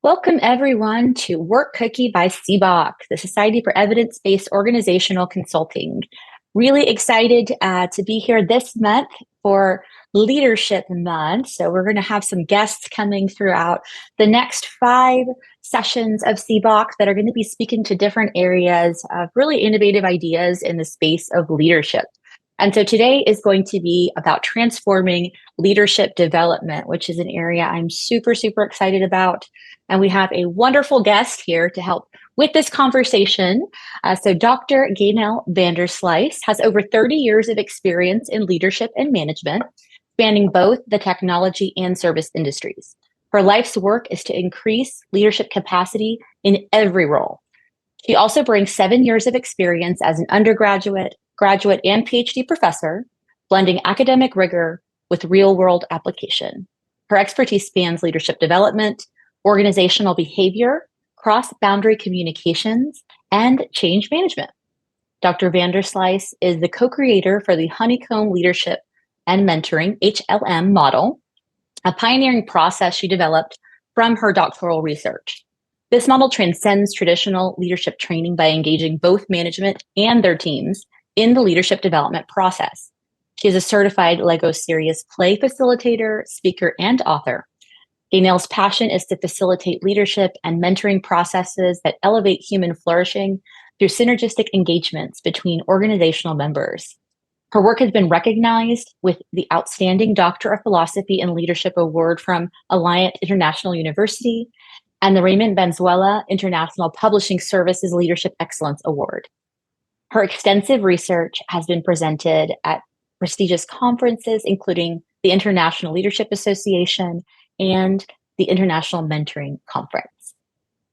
Welcome, everyone, to Work Cookie by CBOC, the Society for Evidence-Based Organizational Consulting. Really excited to be here this month for Leadership Month. So we're going to have some guests coming throughout the next 5 sessions of CBOC that are going to be speaking to different areas of really innovative ideas in the space of leadership. And so today is going to be about transforming leadership development, which is an area I'm super, super excited about. And we have a wonderful guest here to help with this conversation. So Dr. Gaynell Vanderslice has over 30 years of experience in leadership and management, spanning both the technology and service industries. Her life's work is to increase leadership capacity in every role. She also brings 7 years of experience as an undergraduate, graduate, and PhD professor, blending academic rigor with real-world application. Her expertise spans leadership development, organizational behavior, cross-boundary communications, and change management. Dr. Vanderslice is the co-creator for the Honeycomb Leadership and Mentoring, HLM model, a pioneering process she developed from her doctoral research. This model transcends traditional leadership training by engaging both management and their teams in the leadership development process. She is a certified LEGO Series play facilitator, speaker, and author. Gaynell's passion is to facilitate leadership and mentoring processes that elevate human flourishing through synergistic engagements between organizational members. Her work has been recognized with the Outstanding Doctor of Philosophy and Leadership Award from Alliant International University and the Raymond Valenzuela International Publishing Services Leadership Excellence Award. Her extensive research has been presented at prestigious conferences, including the International Leadership Association and the International Mentoring Conference.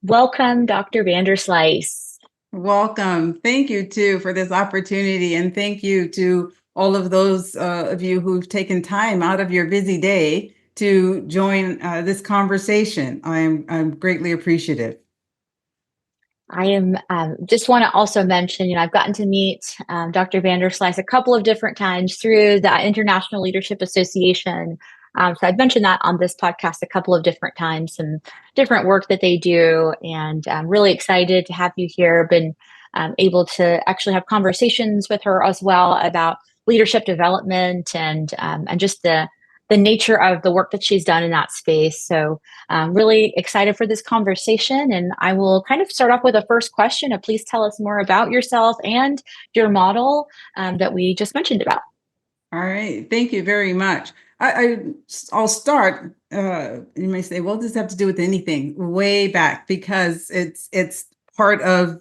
Welcome, Dr. Vanderslice. Welcome. Thank you, too, for this opportunity. And thank you to all of those of you who've taken time out of your busy day to join this conversation. I'm greatly appreciative. I am just want to also mention, I've gotten to meet Dr. Vanderslice a couple of different times through the International Leadership Association. So I've mentioned that on this podcast a couple of different times and different work that they do. And I'm really excited to have you here. Been able to actually have conversations with her as well about leadership development and just the nature of the work that she's done in that space. So really excited for this conversation. And I will kind of start off with a first question of please tell us more about yourself and your model that we just mentioned about. All right. Thank you very much. I'll start. You may say, well, does this have to do with anything? Way back, because it's part of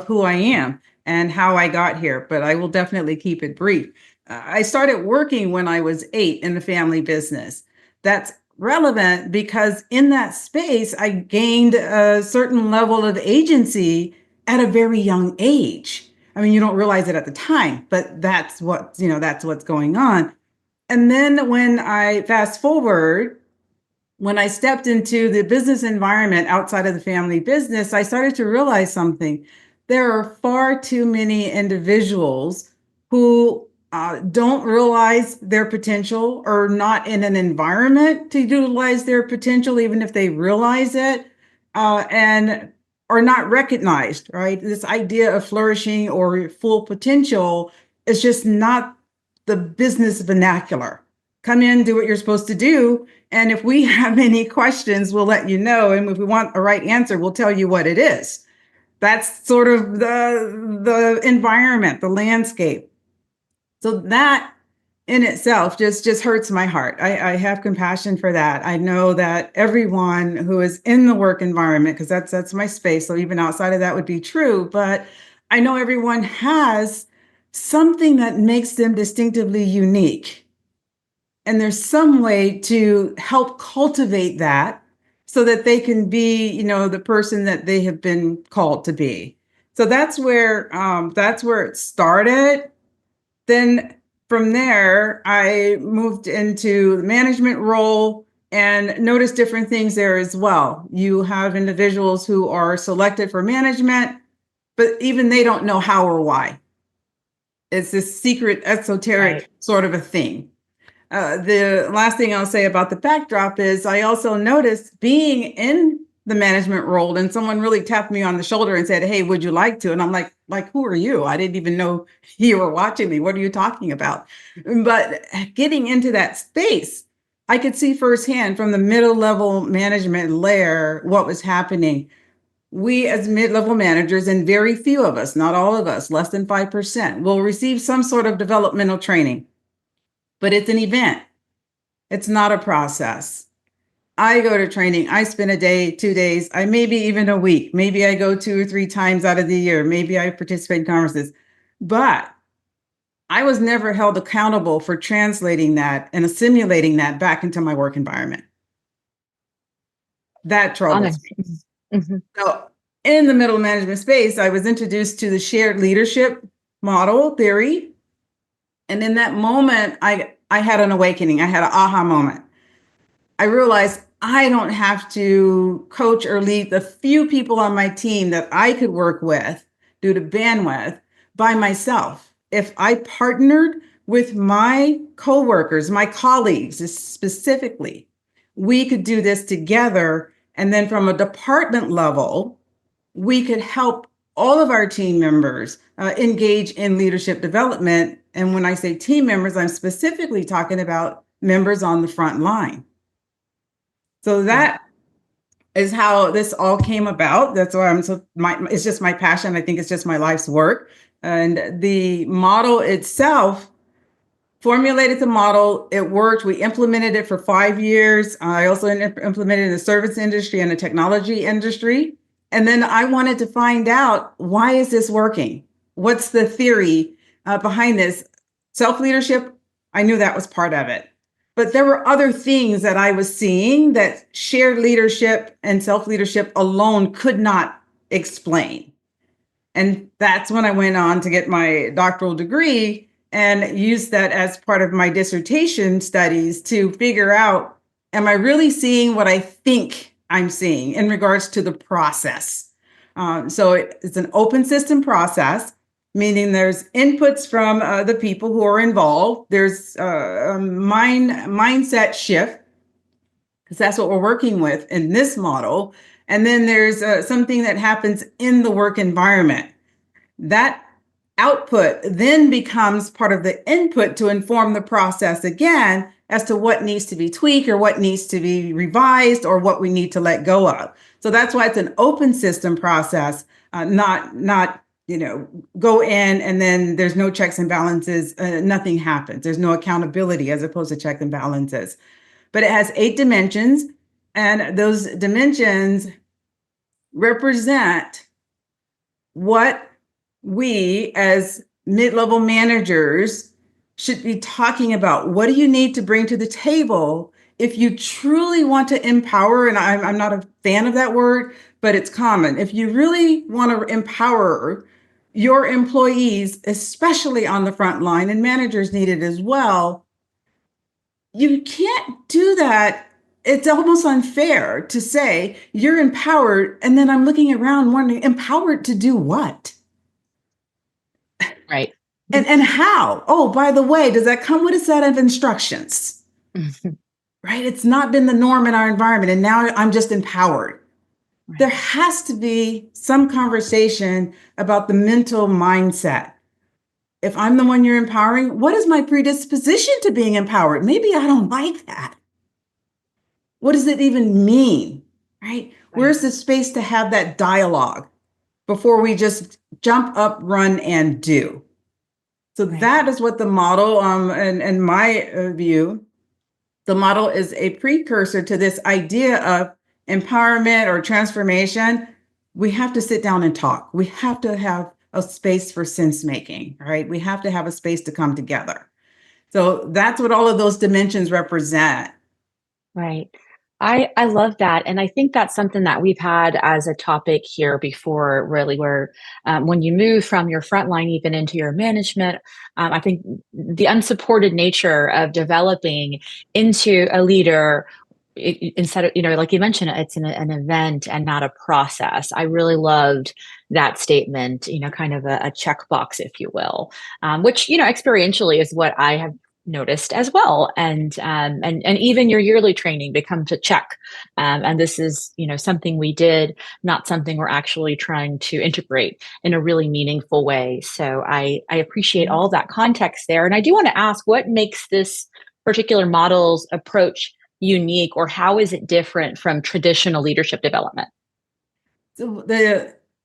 who I am and how I got here, but I will definitely keep it brief. I started working when I was 8 in the family business. That's relevant because in that space, I gained a certain level of agency at a very young age. I mean, you don't realize it at the time, but that's what's going on. And then when I fast forward, when I stepped into the business environment outside of the family business, I started to realize something. There are far too many individuals who don't realize their potential or not in an environment to utilize their potential, even if they realize it, and are not recognized, right? This idea of flourishing or full potential is just not the business vernacular. Come in, do what you're supposed to do. And if we have any questions, we'll let you know. And if we want a right answer, we'll tell you what it is. That's sort of the environment, the landscape. So that in itself just hurts my heart. I have compassion for that. I know that everyone who is in the work environment, because that's my space, so even outside of that would be true, but I know everyone has something that makes them distinctively unique. And there's some way to help cultivate that so that they can be, the person that they have been called to be. So that's where it started. Then from there, I moved into the management role and noticed different things there as well. You have individuals who are selected for management, but even they don't know how or why. It's this secret, esoteric sort of a thing. The last thing I'll say about the backdrop is I also noticed being in the management role, and someone really tapped me on the shoulder and said, "Hey, would you like to?" And I'm like, who are you? I didn't even know you were watching me. What are you talking about? But getting into that space, I could see firsthand from the middle level management layer what was happening. We as mid-level managers, and very few of us, not all of us, less than 5%, will receive some sort of developmental training, but it's an event. It's not a process. I go to training. I spend a day, 2 days, I maybe even a week. Maybe I go 2 or 3 times out of the year. Maybe I participate in conferences, but I was never held accountable for translating that and assimilating that back into my work environment. That troubles me. Mm-hmm. So in the middle management space, I was introduced to the shared leadership model theory. And in that moment, I had an awakening. I had an aha moment. I realized I don't have to coach or lead the few people on my team that I could work with due to bandwidth by myself. If I partnered with my coworkers, my colleagues specifically, we could do this together. And then from a department level, we could help all of our team members engage in leadership development. And when I say team members, I'm specifically talking about members on the front line. So that is how this all came about. That's why it's just my passion. I think it's just my life's work. And the model itself, formulated the model, it worked. We implemented it for 5 years. I also implemented it in the service industry and the technology industry. And then I wanted to find out, why is this working? What's the theory behind this? Self-leadership, I knew that was part of it. But there were other things that I was seeing that shared leadership and self-leadership alone could not explain. And that's when I went on to get my doctoral degree and used that as part of my dissertation studies to figure out, am I really seeing what I think I'm seeing in regards to the process? So it's an open system process, meaning there's inputs from the people who are involved. There's a mindset shift, because that's what we're working with in this model. And then there's something that happens in the work environment. That output then becomes part of the input to inform the process again as to what needs to be tweaked or what needs to be revised or what we need to let go of. So that's why it's an open system process, not go in and then there's no checks and balances, nothing happens. There's no accountability as opposed to checks and balances. But it has 8 dimensions, and those dimensions represent what we as mid-level managers should be talking about. What do you need to bring to the table if you truly want to empower? And I'm not a fan of that word, but it's common. If you really want to empower your employees, especially on the front line, and managers need it as well, you can't do that. It's almost unfair to say you're empowered, and then I'm looking around wondering, empowered to do what? Right. And how? Oh, by the way, does that come with a set of instructions? Right? It's not been the norm in our environment, and now I'm just empowered. Right. There has to be some conversation about the mental mindset. If I'm the one you're empowering, what is my predisposition to being empowered? Maybe I don't like that. What does it even mean? Right? Where's the space to have that dialogue before we just jump up, run, and do? So that is what the model, in my view, the model is a precursor to this idea of empowerment or transformation. We have to sit down and talk. We have to have a space for sense making, right? We have to have a space to come together. So that's what all of those dimensions represent. Right. I love that. And I think that's something that we've had as a topic here before, really, where when you move from your frontline even into your management, I think the unsupported nature of developing into a leader, instead of, like you mentioned, it's an event and not a process. I really loved that statement, kind of a checkbox, if you will, which, experientially is what I have noticed as well. And even your yearly training becomes a check. And this is, something we did, not something we're actually trying to integrate in a really meaningful way. So I appreciate all that context there. And I do want to ask, what makes this particular model's approach unique, or how is it different from traditional leadership development? So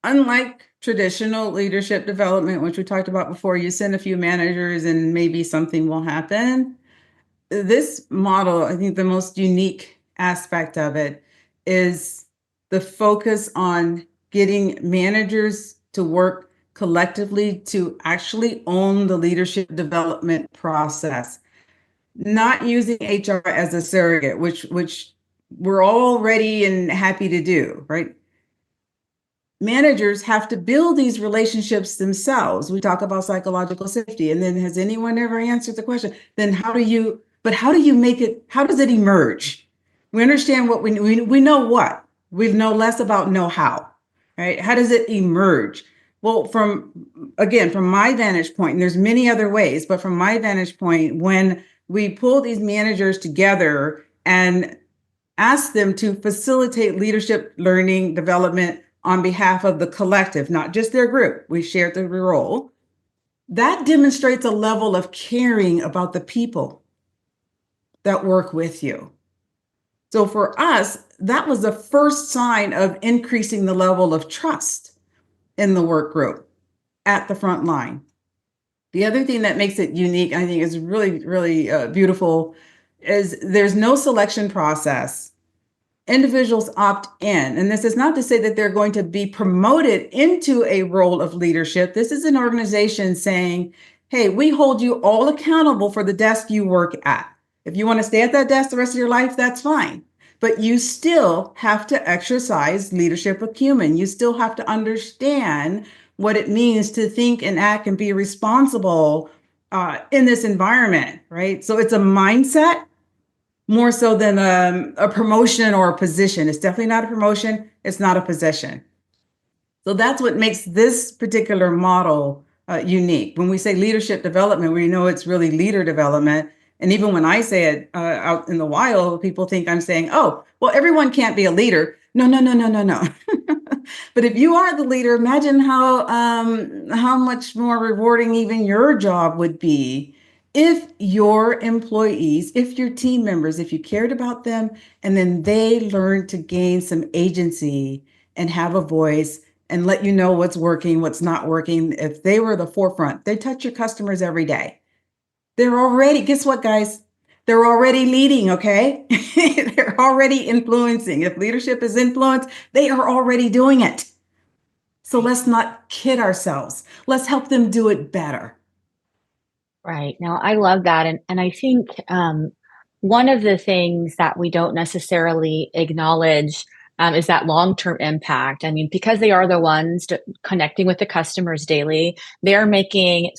unlike traditional leadership development, which we talked about before, you send a few managers and maybe something will happen. This model, I think the most unique aspect of it is the focus on getting managers to work collectively to actually own the leadership development process, not using HR as a surrogate, which we're all ready and happy to do, right? Managers have to build these relationships themselves. We talk about psychological safety, and then has anyone ever answered the question, then how do you make it, how does it emerge? We understand what we know what. We know less about know how, right? How does it emerge? Well, from my vantage point, and there's many other ways, but from my vantage point, when we pull these managers together and ask them to facilitate leadership learning development on behalf of the collective, not just their group. We shared the role. That demonstrates a level of caring about the people that work with you. So for us, that was the first sign of increasing the level of trust in the work group at the front line. The other thing that makes it unique, I think is really, really beautiful, is there's no selection process. Individuals opt in. And this is not to say that they're going to be promoted into a role of leadership. This is an organization saying, hey, we hold you all accountable for the desk you work at. If you want to stay at that desk the rest of your life, that's fine. But you still have to exercise leadership acumen. You still have to understand what it means to think and act and be responsible in this environment, right? So it's a mindset more so than a promotion or a position. It's definitely not a promotion. It's not a position. So that's what makes this particular model unique. When we say leadership development, we know it's really leader development. And even when I say it out in the wild, people think I'm saying, oh, well, everyone can't be a leader. No, no, no, no, no, no. But if you are the leader, imagine how much more rewarding even your job would be if your employees, if your team members, if you cared about them, and then they learned to gain some agency and have a voice and let you know what's working, what's not working. If they were the forefront, they touch your customers every day. They're already, guess what, guys? They're already leading, okay? They're already influencing. If leadership is influence, they are already doing it. So let's not kid ourselves. Let's help them do it better. Right. Now, I love that. And I think one of the things that we don't necessarily acknowledge is that long-term impact. I mean, because they are the ones connecting with the customers daily, they're making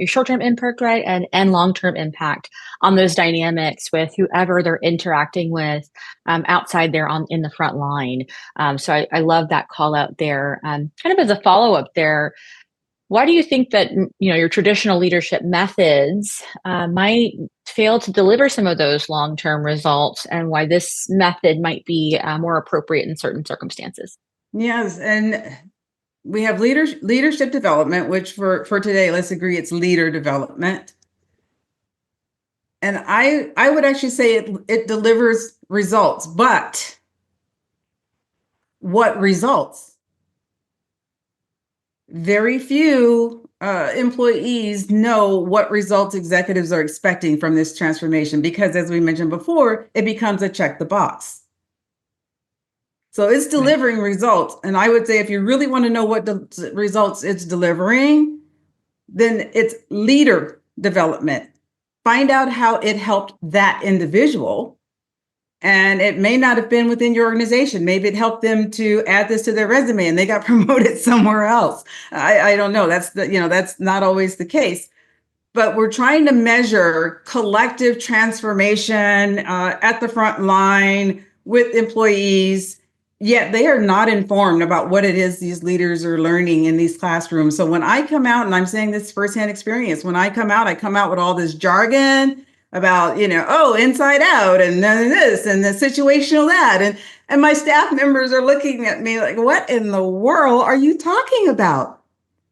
short-term impact, right, and long-term impact on those dynamics with whoever they're interacting with outside there in the front line. So I love that call out there. Kind of as a follow-up there, why do you think that your traditional leadership methods might fail to deliver some of those long-term results, and why this method might be more appropriate in certain circumstances? Yes, and we have leadership development, which for today, let's agree it's leader development. And I would actually say it delivers results, but what results? Very few employees know what results executives are expecting from this transformation because, as we mentioned before, it becomes a check the box. So it's delivering results. And I would say if you really want to know what the results it's delivering, then it's leader development. Find out how it helped that individual. And it may not have been within your organization. Maybe it helped them to add this to their resume and they got promoted somewhere else. I don't know. That's not always the case. But we're trying to measure collective transformation at the front line with employees. yet they are not informed about what it is these leaders are learning in these classrooms. So when I come out, and I'm saying this firsthand experience, when I come out with all this jargon about, oh, inside out, and then this, and the situational that, and my staff members are looking at me like, what in the world are you talking about?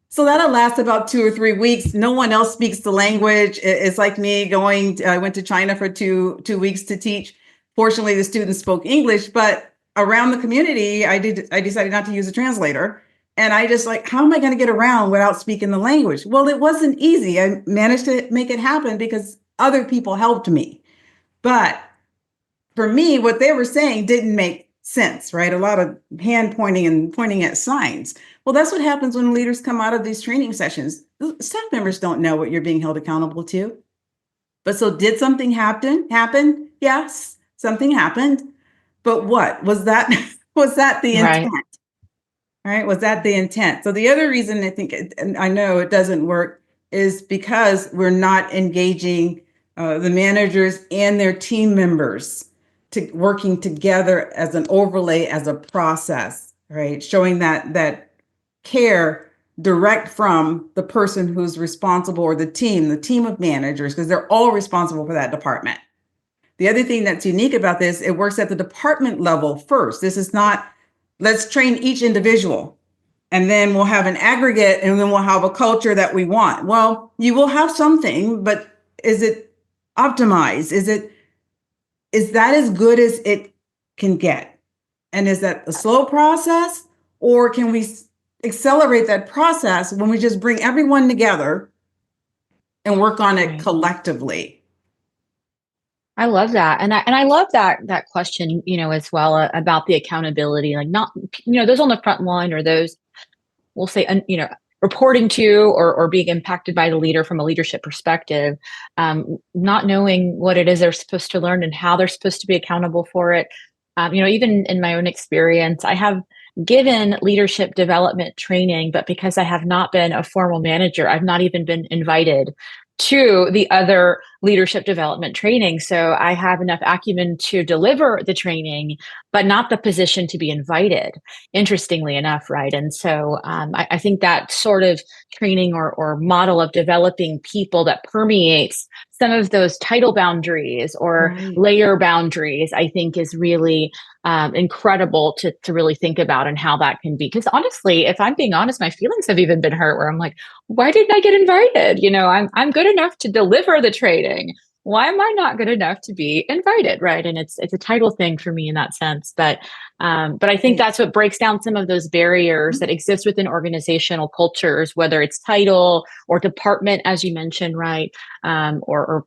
So that'll last about 2 or 3 weeks. No one else speaks the language. It's like me I went to China for two weeks to teach. Fortunately, the students spoke English, but around the community, I decided not to use a translator. And I just like, how am I going to get around without speaking the language? Well, it wasn't easy. I managed to make it happen because other people helped me. But for me, what they were saying didn't make sense, right? A lot of hand pointing and pointing at signs. Well, that's what happens when leaders come out of these training sessions. Staff members don't know what you're being held accountable to. But so did something happen? Yes, something happened. But what was that? Was that the intent? Right? Was that the intent? So the other reason I think, and I know it doesn't work, is because we're not engaging the managers and their team members to working together as an overlay, as a process, right? Showing that care direct from the person who's responsible, or the team of managers, because they're all responsible for that department. The other thing that's unique about this, it works at the department level first. This is not, let's train each individual and then we'll have an aggregate and then we'll have a culture that we want. Well, you will have something, but is it optimized? Is that as good as it can get? And is that a slow process, or can we accelerate that process when we just bring everyone together and work on it collectively? I love that. And I love that question, as well, about the accountability, like not, those on the front line, or those, we'll say, reporting to, or being impacted by the leader from a leadership perspective, not knowing what it is they're supposed to learn and how they're supposed to be accountable for it. Even in my own experience, I have given leadership development training, but because I have not been a formal manager, I've not even been invited to the other leadership development training. So I have enough acumen to deliver the training, but not the position to be invited, interestingly enough, right? And so I think that sort of training, or model of developing people that permeates some of those title boundaries or layer boundaries, I think is really incredible to really think about, and how that can be. Because honestly, if I'm being honest, my feelings have even been hurt where I'm like, why didn't I get invited? I'm good enough to deliver the training. Why am I not good enough to be invited? Right. And it's a title thing for me in that sense. But I think that's what breaks down some of those barriers that exist within organizational cultures, whether it's title or department, as you mentioned, right? Or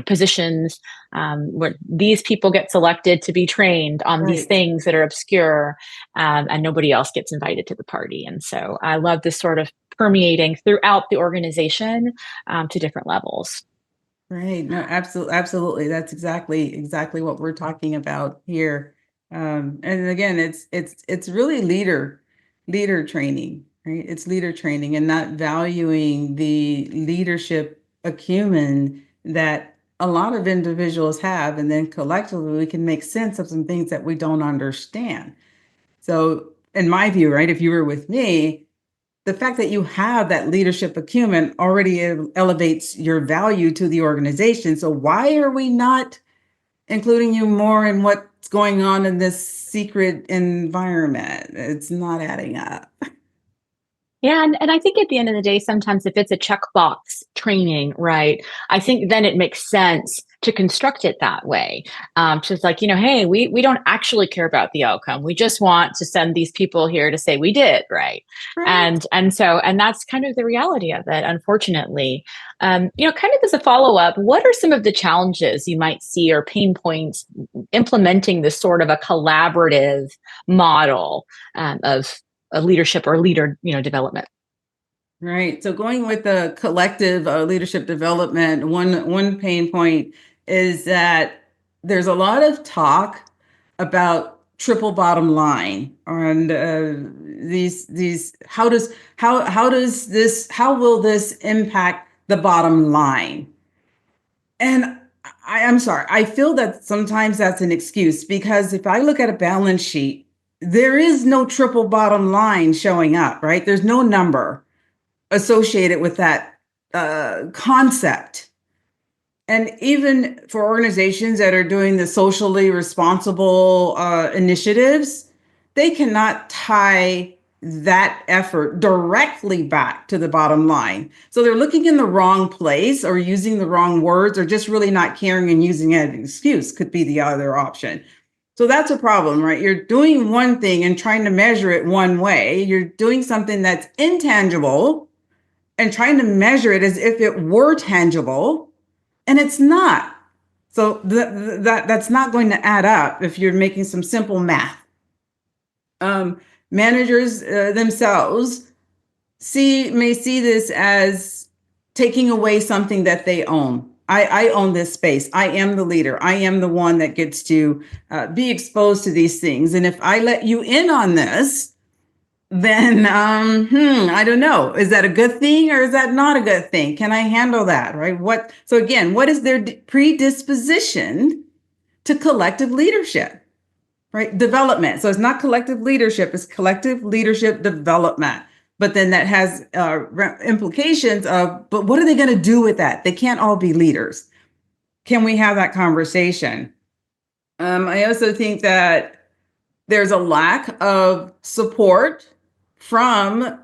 positions, where these people get selected to be trained on these things that are obscure, and nobody else gets invited to the party. And so I love this sort of permeating throughout the organization, to different levels. Right. No, absolutely. That's exactly what we're talking about here. And again, it's really leader training, right? It's leader training, and not valuing the leadership acumen that a lot of individuals have, and then collectively we can make sense of some things that we don't understand. So, in my view, right, if you were with me, the fact that you have that leadership acumen already elevates your value to the organization. So why are we not including you more in what's going on in this secret environment? It's not adding up. Yeah, and I think at the end of the day, sometimes if it's a checkbox training, right, I think then it makes sense to construct it that way. So it's like, hey, we don't actually care about the outcome. We just want to send these people here to say we did, right? And that's kind of the reality of it, unfortunately. Kind of as a follow-up, what are some of the challenges you might see, or pain points, implementing this sort of a collaborative model of a leadership or leader, development? Right. So going with the collective leadership development, one pain point is that there's a lot of talk about triple bottom line, and these how will this impact the bottom line? And I'm sorry, I feel that sometimes that's an excuse, because if I look at a balance sheet, there is no triple bottom line showing up, right? There's no number associated with that concept. And even for organizations that are doing the socially responsible initiatives, they cannot tie that effort directly back to the bottom line. So they're looking in the wrong place or using the wrong words or just really not caring and using it as an excuse could be the other option. So that's a problem, right? You're doing one thing and trying to measure it one way. You're doing something that's intangible and trying to measure it as if it were tangible, and it's not. So that's not going to add up if you're making some simple math. Managers themselves may see this as taking away something that they own. I own this space. I am the leader. I am the one that gets to be exposed to these things. And if I let you in on this, then I don't know. Is that a good thing or is that not a good thing? Can I handle that? Right? So again, what is their predisposition to collective leadership? Right? Development. So it's not collective leadership, it's collective leadership development. But then that has implications of, but what are they going to do with that? They can't all be leaders. Can we have that conversation? I also think that there's a lack of support from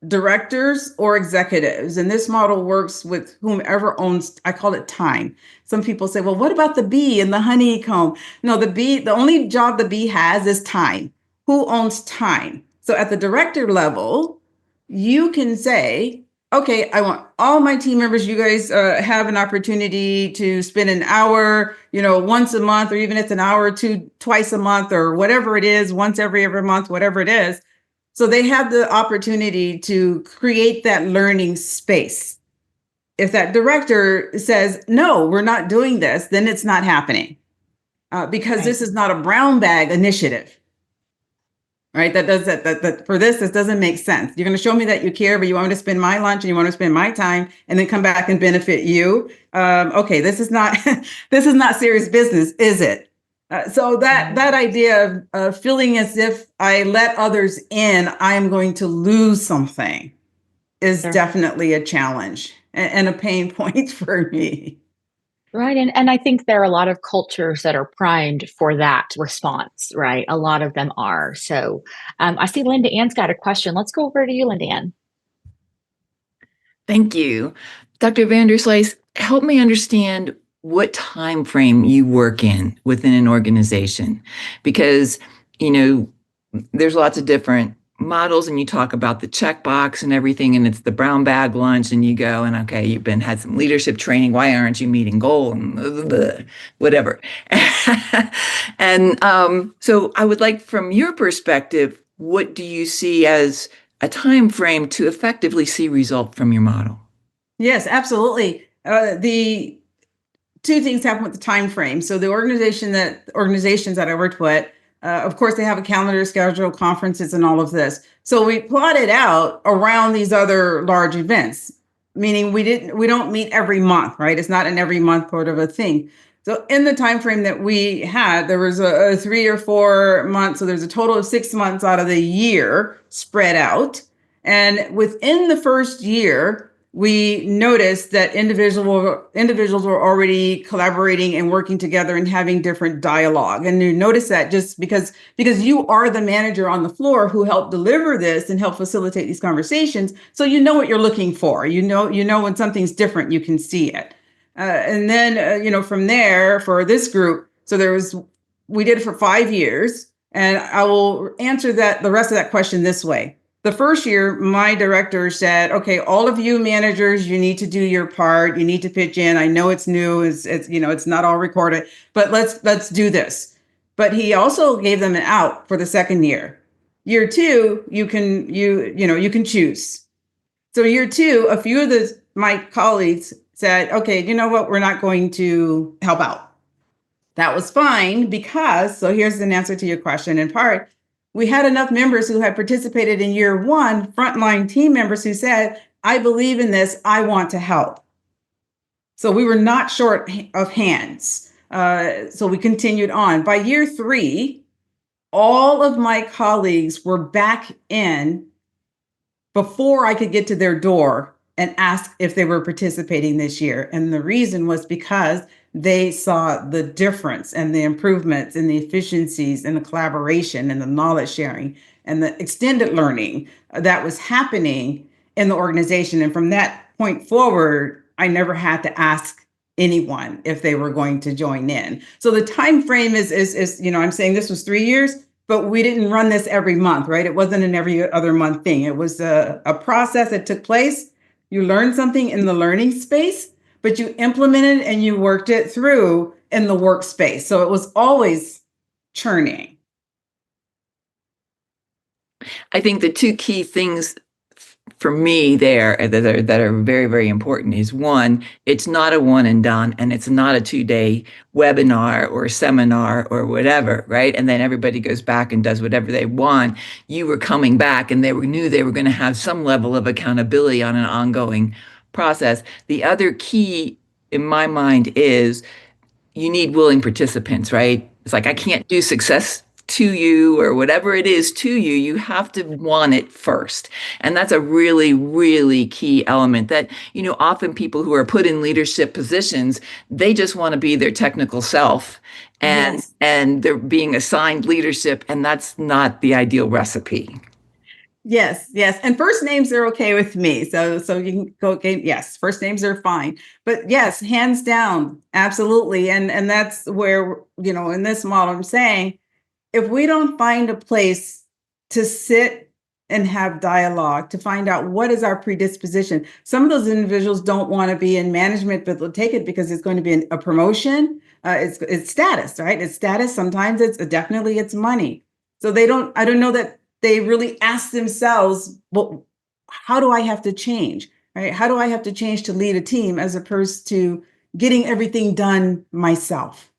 directors or executives. And this model works with whomever owns, I call it time. Some people say, well, what about the bee and the honeycomb? No, the only job the bee has is time. Who owns time? So at the director level, you can say, okay, I want all my team members, you guys have an opportunity to spend an hour, once a month, or even if it's an hour or two, twice a month, or whatever it is, once every month, whatever it is. So they have the opportunity to create that learning space. If that director says, no, we're not doing this, then it's not happening because this is not a brown bag initiative. Right? That for this doesn't make sense. You're going to show me that you care, but you want me to spend my lunch and you want to spend my time and then come back and benefit you. Okay, this is not serious business, is it? So that idea of feeling as if I let others in, I'm going to lose something is definitely a challenge and a pain point for me. Right. And I think there are a lot of cultures that are primed for that response, right? A lot of them are. So I see LindaAnn's got a question. Let's go over to you, LindaAnn. Thank you. Dr. Vanderslice, help me understand what time frame you work in within an organization, because there's lots of different models, and you talk about the checkbox and everything, and it's the brown bag lunch, and you go and okay, you've had some leadership training. Why aren't you meeting goal and whatever? And so I would like, from your perspective, what do you see as a time frame to effectively see result from your model? Yes, absolutely. The two things happen with the time frame. So the organizations that I worked with, of course, they have a calendar schedule, conferences, and all of this. So we plotted out around these other large events, meaning we don't meet every month, right? It's not an every month sort of a thing. So in the time frame that we had, there was a 3 or 4 months. So there's a total of 6 months out of the year spread out. And within the first year, we noticed that individuals were already collaborating and working together and having different dialogue. And you notice that just because you are the manager on the floor who helped deliver this and help facilitate these conversations. So you know what you're looking for. You know when something's different, you can see it. And then, from there for this group, so we did it for 5 years. And I will answer the rest of that question this way. The first year, my director said, okay, all of you managers, you need to do your part. You need to pitch in. I know it's new. It's not all recorded, but let's do this. But he also gave them an out for the second year. Year 2, you can choose. So year 2, a few of my colleagues said, okay, you know what? We're not going to help out. That was fine because, so here's an answer to your question in part. We had enough members who had participated in year 1, frontline team members who said, I believe in this, I want to help. So we were not short of hands. So we continued on. By year 3, all of my colleagues were back in before I could get to their door and ask if they were participating this year. And the reason was because they saw the difference and the improvements and the efficiencies and the collaboration and the knowledge sharing and the extended learning that was happening in the organization. And from that point forward, I never had to ask anyone if they were going to join in. So the time frame is I'm saying this was 3 years, but we didn't run this every month, right? It wasn't an every other month thing. It was a process that took place. You learned something in the learning space, but you implemented and you worked it through in the workspace. So it was always churning. I think the two key things for me there that are very, very important is, one, it's not a one and done, and it's not a 2-day webinar or seminar or whatever, right? And then everybody goes back and does whatever they want. You were coming back and knew they were going to have some level of accountability on an ongoing process. The other key in my mind is you need willing participants, right? It's like, I can't do success to you or whatever it is to you. You have to want it first. And that's a really, really key element that, often people who are put in leadership positions, they just want to be their technical self, and Yes. and they're being assigned leadership, and that's not the ideal recipe. Yes, yes. And first names are okay with me. So you can go, okay, yes, first names are fine. But yes, hands down, absolutely. And that's where, in this model, I'm saying, if we don't find a place to sit and have dialogue, to find out what is our predisposition, some of those individuals don't want to be in management, but they'll take it because it's going to be a promotion. It's status, right? It's status. Sometimes it's money. So I don't know that they really ask themselves, well, how do I have to change, right? How do I have to change to lead a team as opposed to getting everything done myself?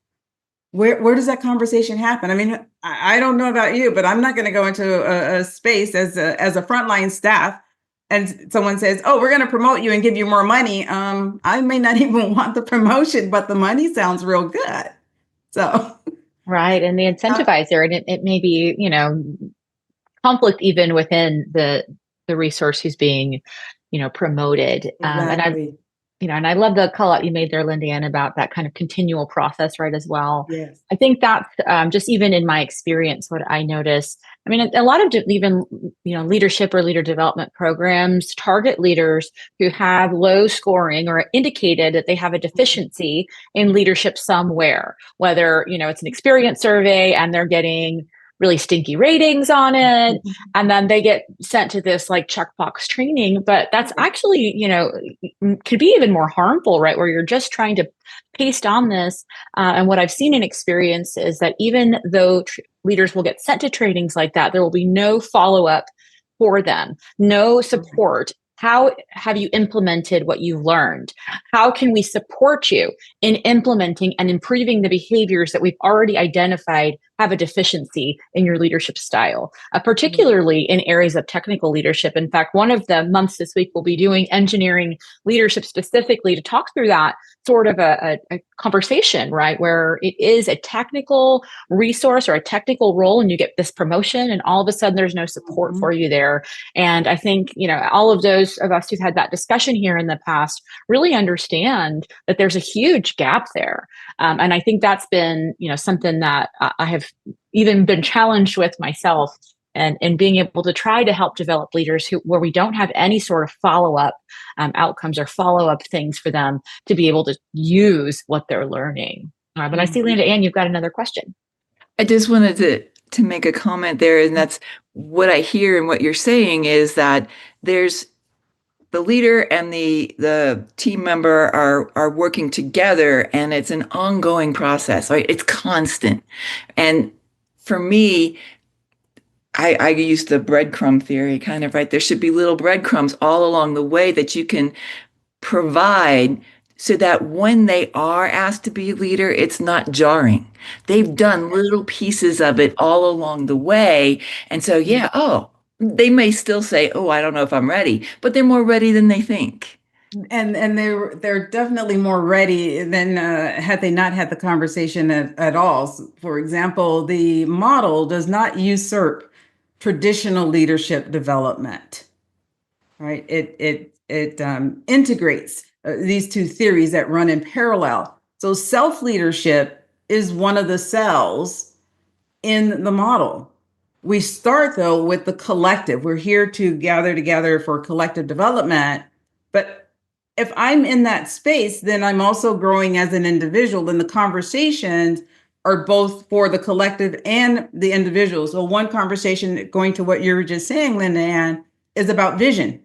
Where does that conversation happen? I mean, I don't know about you, but I'm not going to go into a space as a frontline staff and someone says, oh, we're going to promote you and give you more money. I may not even want the promotion, but the money sounds real good. So. Right. And the incentivizer, and it may be, conflict even within the resource who's being, promoted. Exactly. And I love the call out you made there, LindaAnn, about that kind of continual process, right, as well. Yes. I think that's just even in my experience, what I notice. I mean, a lot of even, leadership or leader development programs target leaders who have low scoring or indicated that they have a deficiency in leadership somewhere, whether, it's an experience survey and they're getting really stinky ratings on it. And then they get sent to this like checkbox training, but that's actually, could be even more harmful, right? Where you're just trying to paste on this. And what I've seen in experience is that even though leaders will get sent to trainings like that, there will be no follow-up for them, no support. How have you implemented what you've learned? How can we support you in implementing and improving the behaviors that we've already identified have a deficiency in your leadership style, particularly in areas of technical leadership? In fact, one of the months this week, we'll be doing engineering leadership specifically to talk through that sort of a conversation, right? Where it is a technical resource or a technical role and you get this promotion and all of a sudden there's no support for you there. And I think, all of those of us who've had that discussion here in the past really understand that there's a huge gap there. And I think that's been, something that I have even been challenged with myself, and being able to try to help develop leaders where we don't have any sort of follow-up outcomes or follow-up things for them to be able to use what they're learning. But I see, LindaAnn, you've got another question. I just wanted to make a comment there, and that's what I hear and what you're saying is that there's the leader and the team member are working together, and it's an ongoing process, right? It's constant. And for me, I use the breadcrumb theory kind of, right? There should be little breadcrumbs all along the way that you can provide so that when they are asked to be a leader, it's not jarring. They've done little pieces of it all along the way. And so, they may still say, oh, I don't know if I'm ready, but they're more ready than they think. And they're definitely more ready than had they not had the conversation at all. So, for example, the model does not usurp traditional leadership development, right? It integrates these two theories that run in parallel. So self-leadership is one of the cells in the model. We start though with the collective. We're here to gather together for collective development, but if I'm in that space, then I'm also growing as an individual, and the conversations are both for the collective and the individual. So one conversation, going to what you were just saying, LindaAnn, is about vision.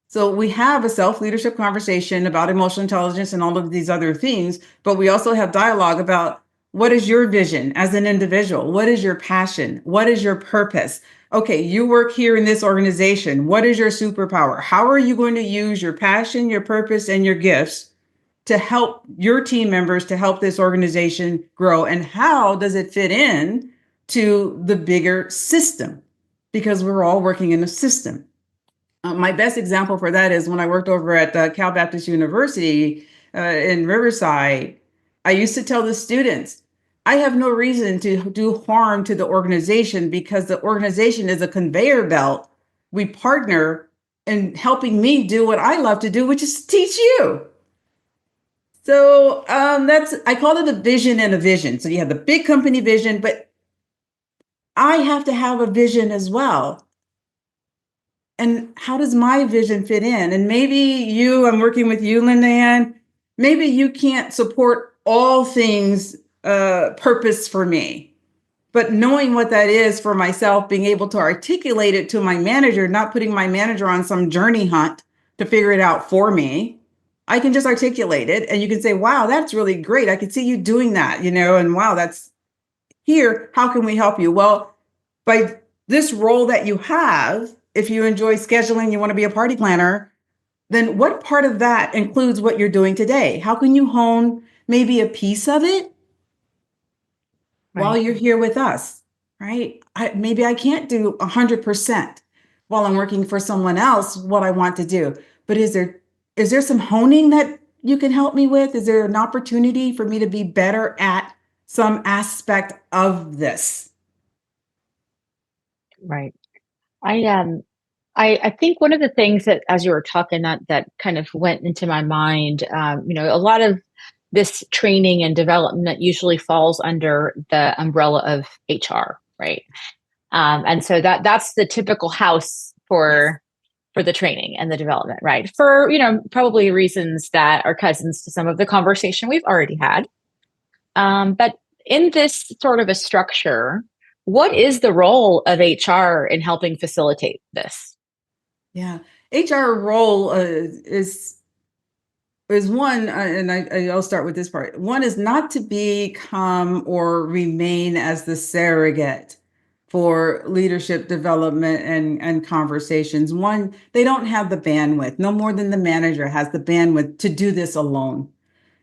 So we have a self-leadership conversation about emotional intelligence and all of these other things, but we also have dialogue about what is your vision as an individual? What is your passion? What is your purpose? Okay, you work here in this organization. What is your superpower? How are you going to use your passion, your purpose, and your gifts to help your team members, to help this organization grow? And how does it fit in to the bigger system? Because we're all working in a system. My best example for that is when I worked over at Cal Baptist University in Riverside. I used to tell the students, I have no reason to do harm to the organization because the organization is a conveyor belt. We partner in helping me do what I love to do, which is teach you. So I call it a vision and a vision. So you have the big company vision, but I have to have a vision as well. And how does my vision fit in? And maybe I'm working with you, LindaAnn, maybe you can't support all things purpose for me, but knowing what that is for myself, being able to articulate it to my manager, not putting my manager on some journey hunt to figure it out for me. I can just articulate it and you can say, wow, that's really great. I can see you doing that, and wow, that's here. How can we help you? Well, by this role that you have, if you enjoy scheduling, you want to be a party planner, then what part of that includes what you're doing today? How can you hone maybe a piece of it while you're here with us, right? Maybe I can't do 100% while I'm working for someone else what I want to do. But is there some honing that you can help me with? Is there an opportunity for me to be better at some aspect of this? Right. I think one of the things that, as you were talking, that kind of went into my mind, a lot of this training and development usually falls under the umbrella of HR, right? And so that's the typical house for the training and the development, right? For probably reasons that are cousins to some of the conversation we've already had. But in this sort of a structure, what is the role of HR in helping facilitate this? Yeah, HR role is one, and I'll start with this part. One is not to become or remain as the surrogate for leadership development and conversations. One, they don't have the bandwidth, no more than the manager has the bandwidth to do this alone.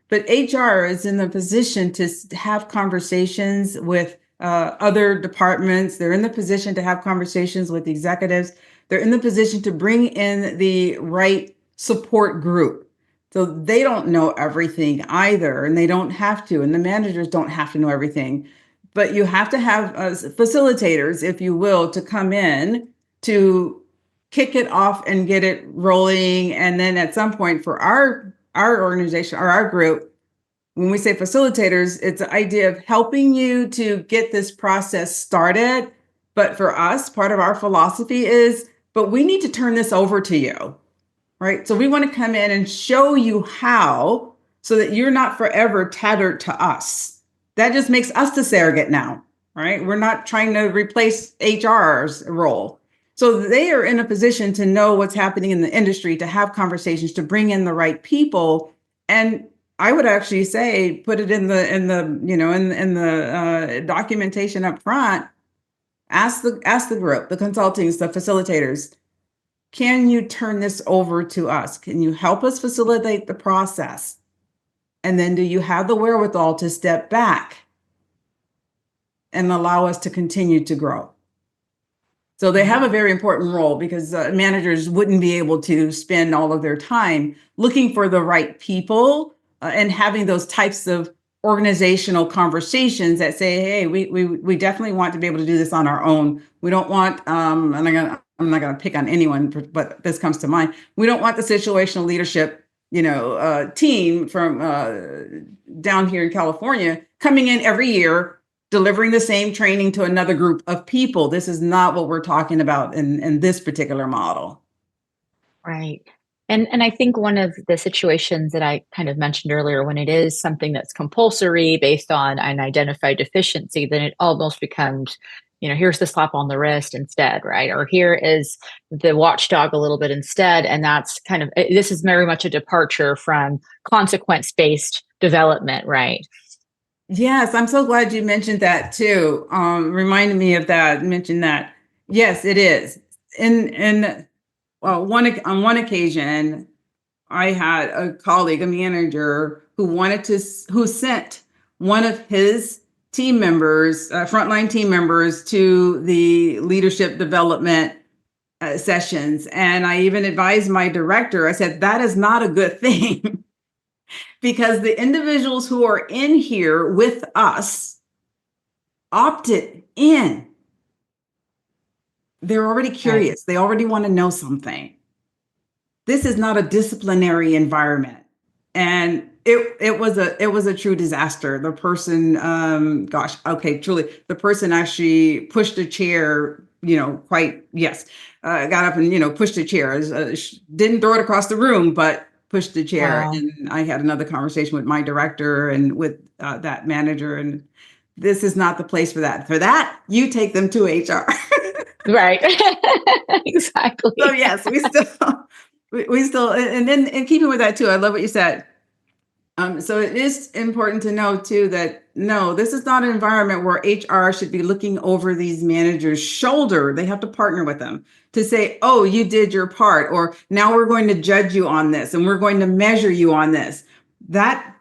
But HR is in the position to have conversations with other departments. They're in the position to have conversations with executives. They're in the position to bring in the right support group. So they don't know everything either, and they don't have to, and the managers don't have to know everything. But you have to have facilitators, if you will, to come in to kick it off and get it rolling. And then at some point for our organization or our group, when we say facilitators, it's the idea of helping you to get this process started. But for us, part of our philosophy is, but we need to turn this over to you, right? So we want to come in and show you how, so that you're not forever tethered to us. That just makes us the surrogate now, right? We're not trying to replace HR's role. So they are in a position to know what's happening in the industry, to have conversations, to bring in the right people. And I would actually say, put it in the documentation up front. Ask the group, the consultants, the facilitators, can you turn this over to us? Can you help us facilitate the process? And then do you have the wherewithal to step back and allow us to continue to grow? So they have a very important role because managers wouldn't be able to spend all of their time looking for the right people and having those types of organizational conversations that say, hey, we definitely want to be able to do this on our own. We don't want, I'm not gonna pick on anyone, but this comes to mind. We don't want the situational leadership, team from down here in California coming in every year, delivering the same training to another group of people. This is not what we're talking about in this particular model. Right. And I think one of the situations that I kind of mentioned earlier, when it is something that's compulsory based on an identified deficiency, then it almost becomes, here's the slap on the wrist instead, right? Or here is the watchdog a little bit instead. And that's this is very much a departure from consequence-based development, right? Yes, I'm so glad you mentioned that too. Reminded me of that, mentioned that. Yes, it is. On one occasion, I had a colleague, a manager, who sent one of his team members, frontline team members, to the leadership development sessions. And I even advised my director, I said, that is not a good thing because the individuals who are in here with us opted in. They're already curious. They already want to know something. This is not a disciplinary environment. And it was a true disaster. The person, truly, the person actually pushed a chair, got up and, pushed a chair. Didn't throw it across the room, but pushed the chair. Wow. And I had another conversation with my director and with that manager. And this is not the place for that. For that, you take them to HR. Right. Exactly. So yes, we still, and then in keeping with that too, I love what you said. So it is important to know too that no, this is not an environment where HR should be looking over these managers' shoulder. They have to partner with them to say, oh, you did your part, or now we're going to judge you on this and we're going to measure you on this. That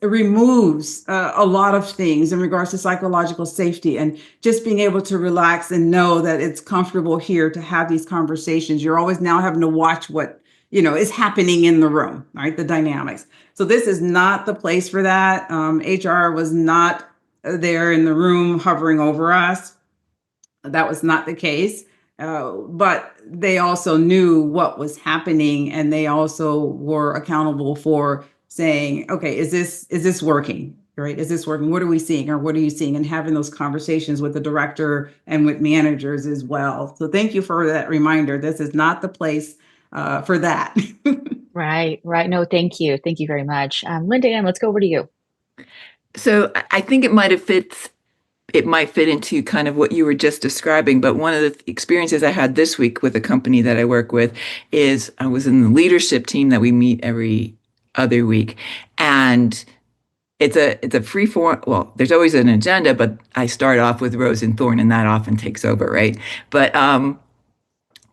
removes a lot of things in regards to psychological safety and just being able to relax and know that it's comfortable here to have these conversations. You're always now having to watch what is happening in the room, right? The dynamics. So this is not the place for that. HR was not there in the room hovering over us. That was not the case. But they also knew what was happening, and they also were accountable for saying, okay, is this working? Right? Is this working? What are we seeing, or what are you seeing? And having those conversations with the director and with managers as well. So thank you for that reminder. This is not the place for that. Right. No, thank you. Thank you very much. LindaAnn, let's go over to you. So I think it might fit into kind of what you were just describing. But one of the experiences I had this week with a company that I work with is I was in the leadership team that we meet every other week. And it's a free form. Well, there's always an agenda, but I start off with Rose and Thorn, and that often takes over, right? But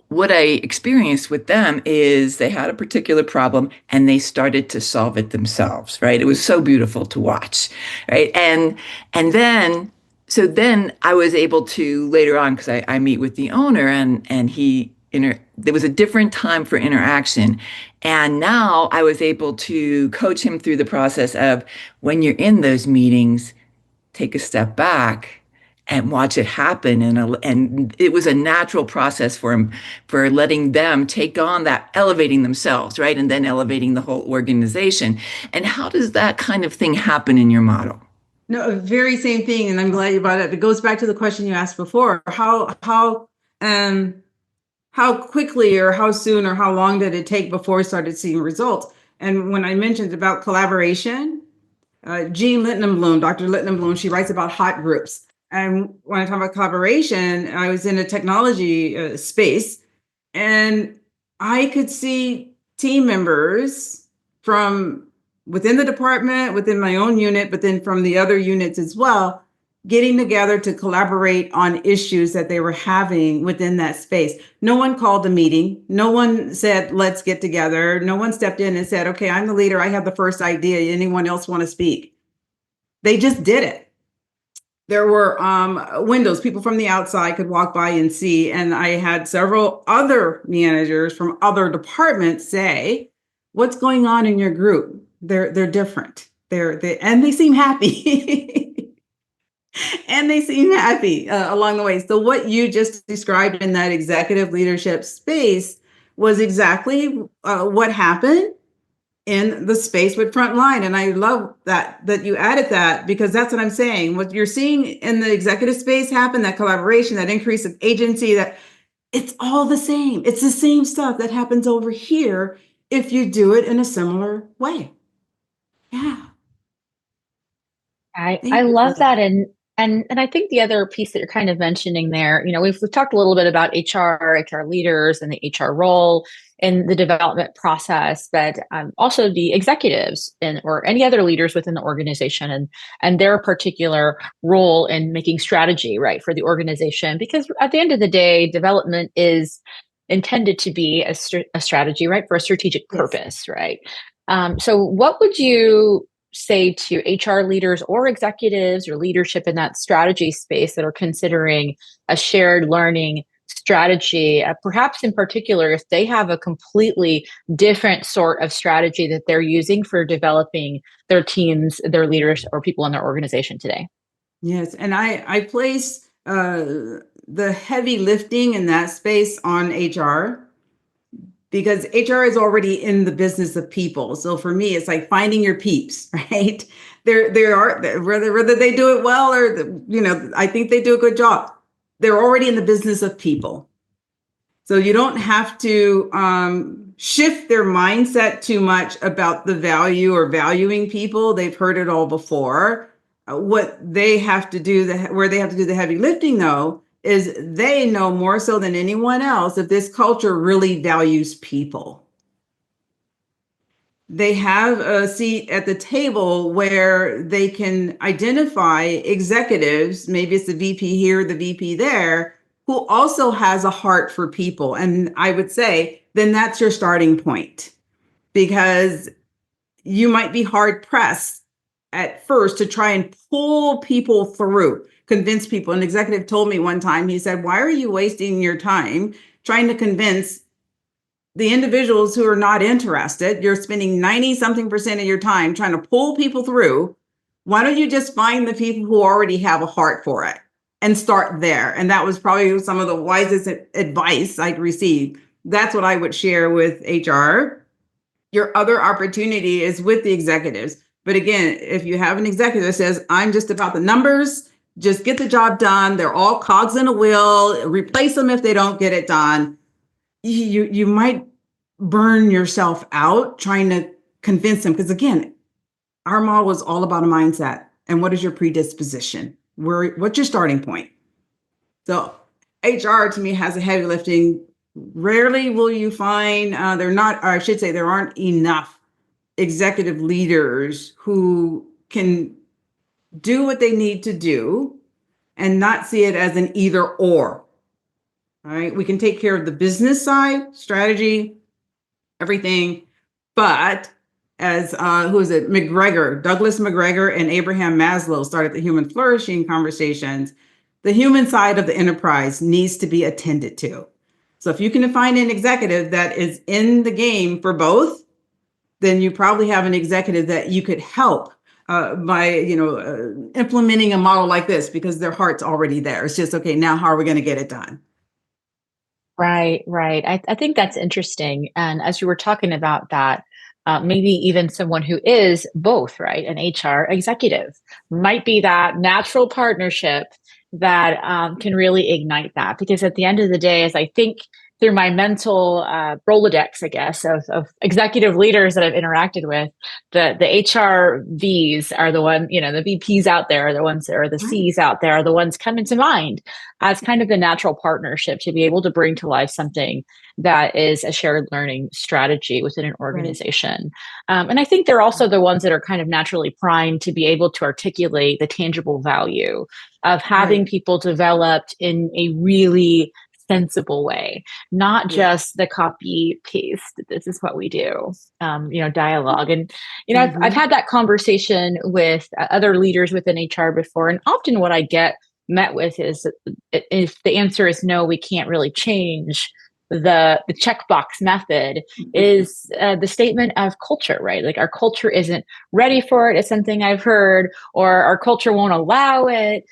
what I experienced with them is they had a particular problem and they started to solve it themselves, right? It was so beautiful to watch, right? And then I was able to later on, because I meet with the owner and there was a different time for interaction. And now I was able to coach him through the process of when you're in those meetings, take a step back and watch it happen. And it was a natural process for him, for letting them take on that, elevating themselves, right? And then elevating the whole organization. And how does that kind of thing happen in your model? No, very same thing. And I'm glad you brought it up. It goes back to the question you asked before. How quickly or how soon or how long did it take before we started seeing results? And when I mentioned about collaboration, Dr. Lindenbloom, she writes about hot groups. And when I talk about collaboration, I was in a technology space, and I could see team members from within the department, within my own unit, but then from the other units as well, getting together to collaborate on issues that they were having within that space. No one called a meeting. No one said, let's get together. No one stepped in and said, okay, I'm the leader. I have the first idea. Anyone else want to speak? They just did it. there were windows, people from the outside could walk by and see. And I had several other managers from other departments say, "What's going on in your group? They're different. And they seem happy." And they seem happy along the way. So what you just described in that executive leadership space was exactly what happened in the space with frontline. And I love that you added that, because that's what I'm saying. What you're seeing in the executive space happen, that collaboration, that increase of agency, that it's all the same. It's the same stuff that happens over here if you do it in a similar way. Yeah. I love that. And I think the other piece that you're kind of mentioning there, we've talked a little bit about HR leaders and the HR role in the development process, but also the executives or any other leaders within the organization and their particular role in making strategy, right, for the organization. Because at the end of the day, development is intended to be a strategy, right, for a strategic purpose, right? So what would you say to HR leaders or executives or leadership in that strategy space that are considering a shared learning strategy, perhaps in particular, if they have a completely different sort of strategy that they're using for developing their teams, their leaders, or people in their organization today? Yes, and I place the heavy lifting in that space on HR, because HR is already in the business of people. So for me, it's like finding your peeps, right? There are, whether they do it well or I think they do a good job. They're already in the business of people. So you don't have to shift their mindset too much about the value or valuing people. They've heard it all before. What they have to do, where they have to do the heavy lifting, though, is they know more so than anyone else if this culture really values people. They have a seat at the table where they can identify executives, maybe it's the VP here, the VP there, who also has a heart for people. And I would say, then that's your starting point, because you might be hard pressed at first to try and pull people through, convince people. An executive told me one time, he said, "Why are you wasting your time trying to convince the individuals who are not interested? You're spending 90-something% of your time trying to pull people through. Why don't you just find the people who already have a heart for it and start there?" And that was probably some of the wisest advice I'd received. That's what I would share with HR. Your other opportunity is with the executives. But again, if you have an executive that says, "I'm just about the numbers, just get the job done. They're all cogs in a wheel, replace them if they don't get it done," you might burn yourself out trying to convince them. Because again, our model is all about a mindset. And what is your predisposition? What's your starting point? So HR to me has a heavy lifting. Rarely will you find there aren't enough executive leaders who can do what they need to do and not see it as an either or. All right. We can take care of the business side, strategy, everything. But as Douglas McGregor and Abraham Maslow started the human flourishing conversations, the human side of the enterprise needs to be attended to. So if you can find an executive that is in the game for both, then you probably have an executive that you could help by implementing a model like this, because their heart's already there. It's just, okay, now how are we going to get it done? Right. I think that's interesting. And as you were talking about that, maybe even someone who is both, right, an HR executive might be that natural partnership that can really ignite that. Because at the end of the day, as I think through my mental Rolodex, I guess, of executive leaders that I've interacted with, the HRVs are the one, the VPs out there are the ones, or the Cs out there are the ones coming to mind as kind of the natural partnership to be able to bring to life something that is a shared learning strategy within an organization. Right. And I think they're also the ones that are kind of naturally primed to be able to articulate the tangible value of having people developed in a really sensible way, not just the copy paste. This is what we do, dialogue. And, I've had that conversation with other leaders within HR before. And often what I get met with is if the answer is no, we can't really change the checkbox method, is the statement of culture, right? Like our culture isn't ready for it. It's something I've heard, or our culture won't allow it,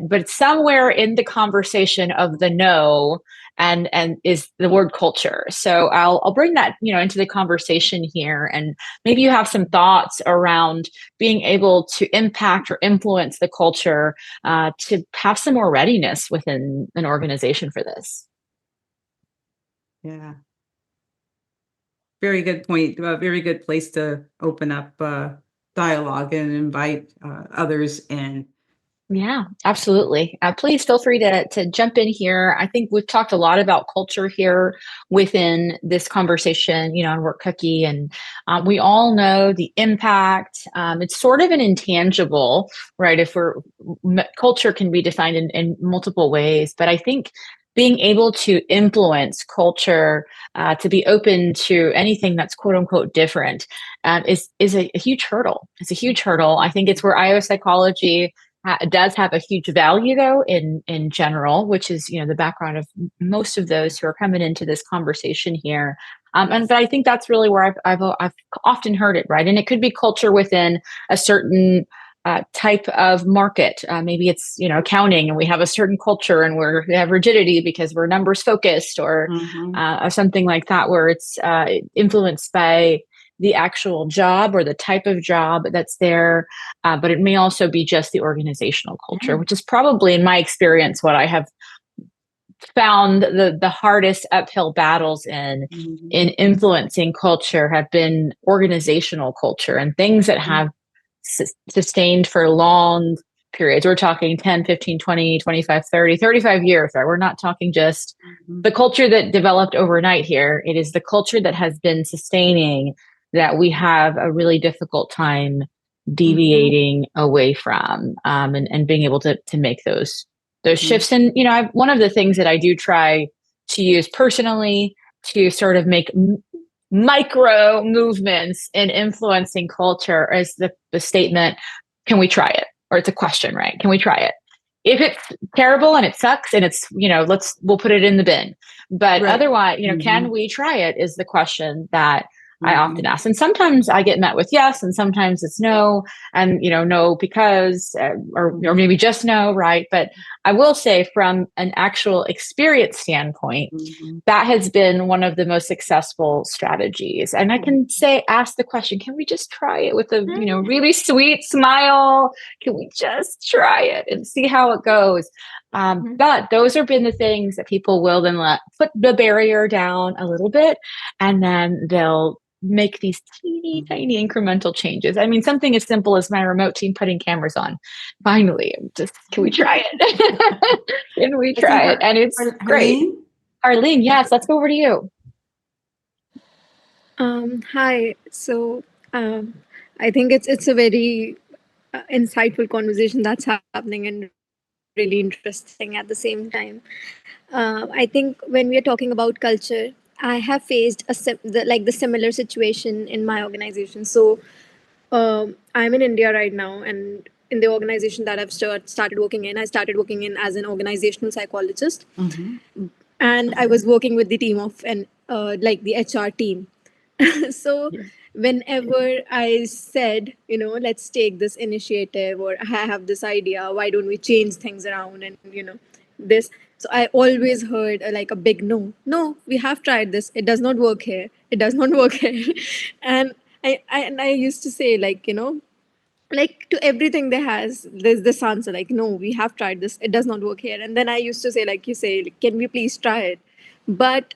but somewhere in the conversation of the no and is the word culture. So I'll bring that, into the conversation here, and maybe you have some thoughts around being able to impact or influence the culture to have some more readiness within an organization for this. Yeah. Very good point. A very good place to open up dialogue and invite others in. Yeah, absolutely. Please feel free to jump in here. I think we've talked a lot about culture here within this conversation, on Work Cookie, and we all know the impact. It's sort of an intangible, right? Culture can be defined in multiple ways, but I think being able to influence culture, to be open to anything that's quote unquote different, is a huge hurdle. It's a huge hurdle. I think it's where IO psychology does have a huge value, though, in general, which is the background of most of those who are coming into this conversation here. But I think that's really where I've often heard it, right? And it could be culture within a certain type of market. Maybe it's accounting, and we have a certain culture, and we have rigidity because we're numbers focused, or something like that, where it's influenced by the actual job or the type of job that's there. But it may also be just the organizational culture, which is probably, in my experience, what I have found the hardest uphill battles in influencing culture have been organizational culture and things that have sustained for long periods. We're talking 10, 15, 20, 25, 30, 35 years, right? We're not talking just the culture that developed overnight here. It is the culture that has been sustaining, that we have a really difficult time deviating away from, and being able to make those shifts. And, one of the things that I do try to use personally to sort of make micro movements in influencing culture is the statement, can we try it? Or it's a question, right? Can we try it? If it's terrible and it sucks and it's, we'll put it in the bin. But otherwise, can we try it is the question that I often ask. And sometimes I get met with yes, and sometimes it's no, and, no because, or maybe just no, right? But I will say, from an actual experience standpoint, that has been one of the most successful strategies. And I can ask the question, can we just try it with a, really sweet smile? Can we just try it and see how it goes? But those have been the things that people will then put the barrier down a little bit, and then they'll make these teeny tiny incremental changes. I mean, something as simple as my remote team putting cameras on. Finally, can we try it? Can we try it? And it's great. Harleen, yes, let's go over to you. Hi. So I think it's a very insightful conversation that's happening, and really interesting at the same time. I think when we are talking about culture, I have faced the similar situation in my organization. So I'm in India right now, and in the organization that I've started working in, I started working in as an organizational psychologist, and I was working with the team of the HR team. So whenever I said, let's take this initiative, or I have this idea, why don't we change things around, and this. So I always heard a big no. No, we have tried this. It does not work here. It does not work here. And I used to say, to everything there's this answer, no, we have tried this. It does not work here. And then I used to say, like you say, can we please try it? But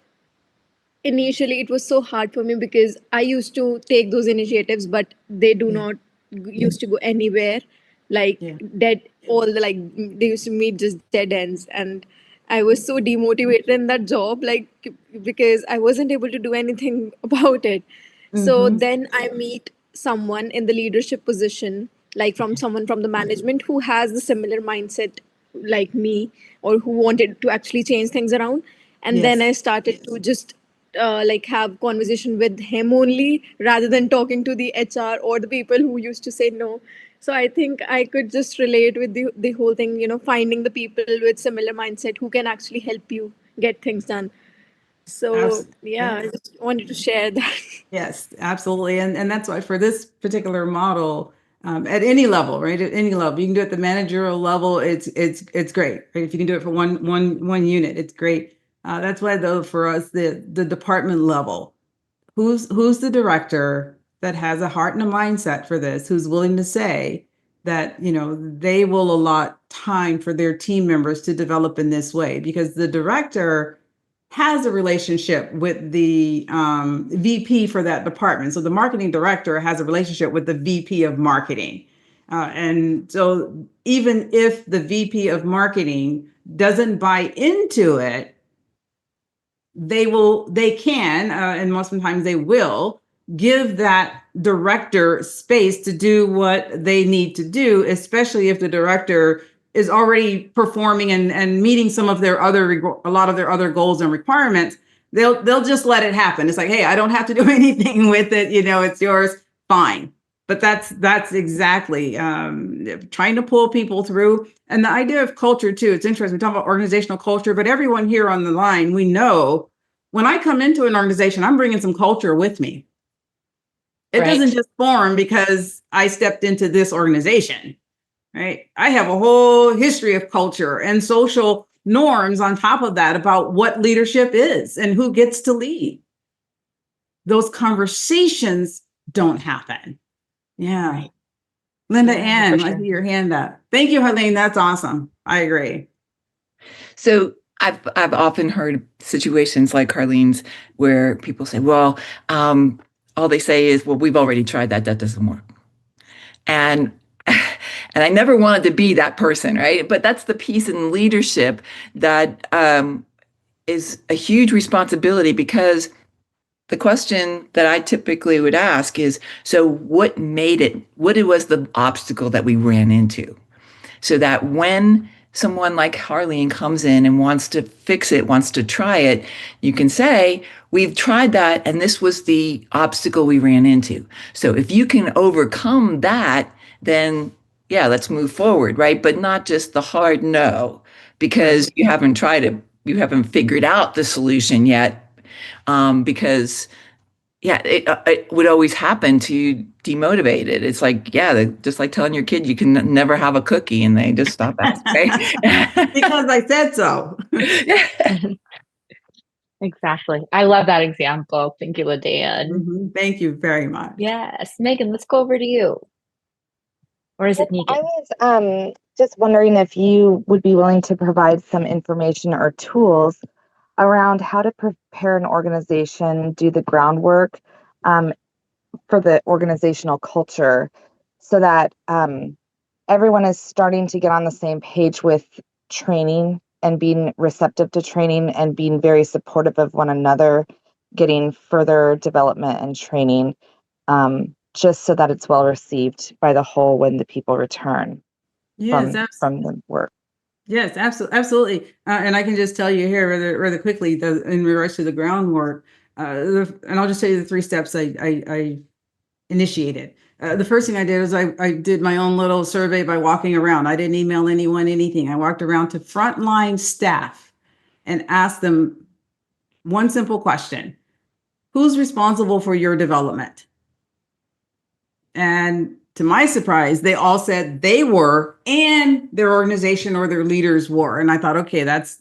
initially it was so hard for me because I used to take those initiatives, but they do not used to go anywhere. Dead, all they used to meet just dead ends, and I was so demotivated in that job, because I wasn't able to do anything about it. So then I meet someone in the leadership position, someone from the management who has the similar mindset like me or who wanted to actually change things around. And then Yes. I started to just like have conversation with him only rather than talking to the HR or the people who used to say no. So I think I could just relate with the whole thing, finding the people with similar mindset who can actually help you get things done. So yeah, I Yes. just wanted to share that. Yes, absolutely. And that's why for this particular model, at any level, right? At any level, you can do it at the managerial level. It's great. Right? If you can do it for one unit, it's great. That's why though for us, the department level, who's the director that has a heart and a mindset for this, who's willing to say that, they will allot time for their team members to develop in this way, because the director has a relationship with the VP for that department. So the marketing director has a relationship with the VP of marketing. And so even if the VP of marketing doesn't buy into it, they can, and most of the times they will give that director space to do what they need to do, especially if the director is already performing and meeting some of their a lot of their other goals and requirements. They'll just let it happen. It's like, hey, I don't have to do anything with it. It's yours. Fine. But that's exactly trying to pull people through. And the idea of culture too, it's interesting. We talk about organizational culture, but everyone here on the line, we know when I come into an organization, I'm bringing some culture with me. It doesn't just form because I stepped into this organization, right? I have a whole history of culture and social norms on top of that about what leadership is and who gets to lead. Those conversations don't happen. Yeah. Right. LindaAnn, for I sure. see your hand up. Thank you, Harleen. That's awesome. I agree. So I've often heard situations like Harleen's where people say, well, all they say is, well, we've already tried that. That doesn't work. And I never wanted to be that person, right? But that's the piece in leadership that is a huge responsibility, because the question that I typically would ask is, so what was the obstacle that we ran into? So that when someone like Harleen comes in and wants to fix it, wants to try it, you can say, we've tried that and this was the obstacle we ran into. So if you can overcome that, then yeah, let's move forward, right? But not just the hard no, because you haven't tried it. You haven't figured out the solution yet. Because yeah, it would always happen to demotivate it. It's like, yeah, just like telling your kid you can never have a cookie and they just stop asking. Because I said so. Exactly. I love that example. Thank you, LindaAnn. Thank you very much. Yes. Meagan, let's go over to you. Or is it Meagan? I was just wondering if you would be willing to provide some information or tools around how to prepare an organization, do the groundwork for the organizational culture, so that everyone is starting to get on the same page with training and being receptive to training and being very supportive of one another, getting further development and training, just so that it's well received by the whole when the people return from the work. Yes, absolutely. And I can just tell you here rather quickly, in regards to the groundwork, and I'll just tell you the 3 steps I initiated. The first thing I did was I did my own little survey by walking around. I didn't email anyone anything. I walked around to frontline staff and asked them one simple question: who's responsible for your development? And to my surprise, they all said they were, and their organization or their leaders were. And I thought, okay, that's